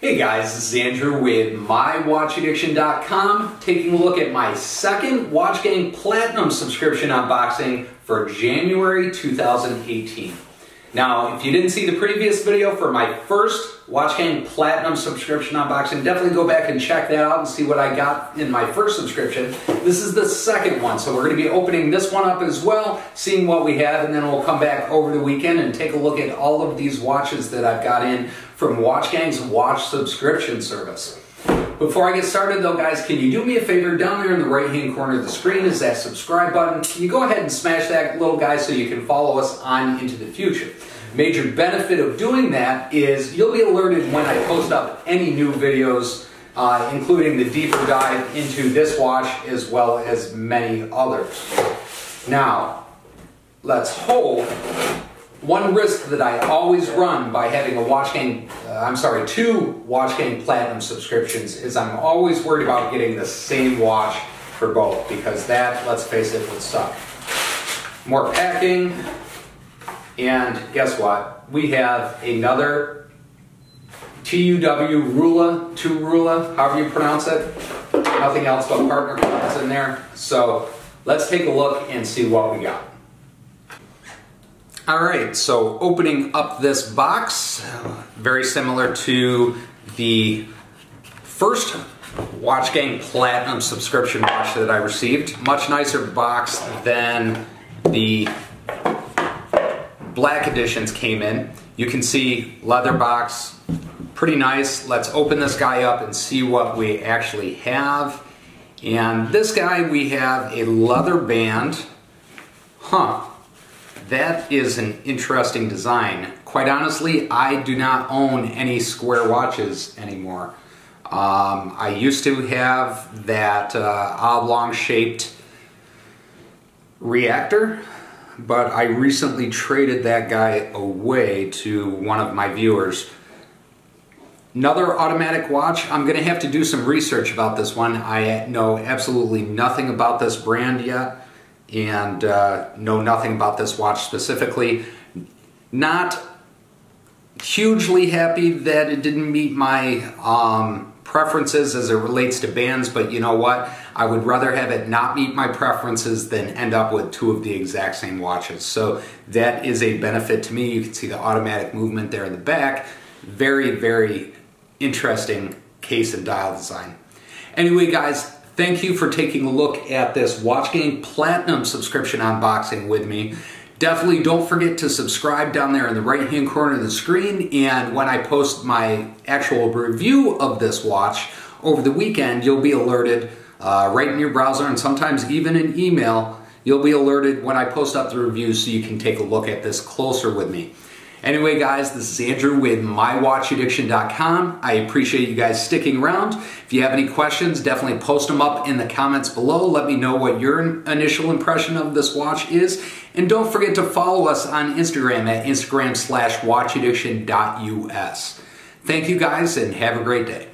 Hey guys, this is Andrew with MyWatchAddiction.com, taking a look at my second Watchgang Platinum Subscription unboxing for January 2018. Now, if you didn't see the previous video for my first Watchgang Platinum Subscription unboxing, definitely go back and check that out and see what I got in my first subscription. This is the second one, so we're going to be opening this one up as well, seeing what we have, and then we'll come back over the weekend and take a look at all of these watches that I've got in from Watchgang's watch subscription service. Before I get started though, guys, can you do me a favor? Down there in the right hand corner of the screen is that subscribe button. Can you go ahead and smash that little guy so you can follow us on into the future? Major benefit of doing that is you'll be alerted when I post up any new videos, including the deeper dive into this watch as well as many others. Now, let's hope. One risk that I always run by having two Watchgang Platinum subscriptions is I'm always worried about getting the same watch for both, because that, let's face it, would suck. More packing, and guess what? We have another TUW Rula, however you pronounce it. Nothing else but partner cards in there. So let's take a look and see what we got. Alright, so opening up this box, very similar to the first Watchgang Platinum subscription watch that I received. Much nicer box than the black editions came in. You can see leather box, pretty nice. Let's open this guy up and see what we actually have. And this guy, we have a leather band. That is an interesting design. Quite honestly, I do not own any square watches anymore. I used to have that oblong shaped reactor, but I recently traded that guy away to one of my viewers. Another automatic watch. I'm going to have to do some research about this one. I know absolutely nothing about this brand yet, and know nothing about this watch specifically. Not hugely happy that it didn't meet my preferences as it relates to bands, but you know what? I would rather have it not meet my preferences than end up with two of the exact same watches. So that is a benefit to me. You can see the automatic movement there in the back. Very, very interesting case and dial design. Anyway, guys, thank you for taking a look at this Watchgang Platinum subscription unboxing with me. Definitely don't forget to subscribe down there in the right hand corner of the screen, and when I post my actual review of this watch over the weekend, you'll be alerted right in your browser, and sometimes even in email, you'll be alerted when I post up the review so you can take a look at this closer with me. Anyway, guys, this is Andrew with MyWatchAddiction.com. I appreciate you guys sticking around. If you have any questions, definitely post them up in the comments below. Let me know what your initial impression of this watch is. And don't forget to follow us on Instagram at Instagram/watchaddiction.us. Thank you guys, and have a great day.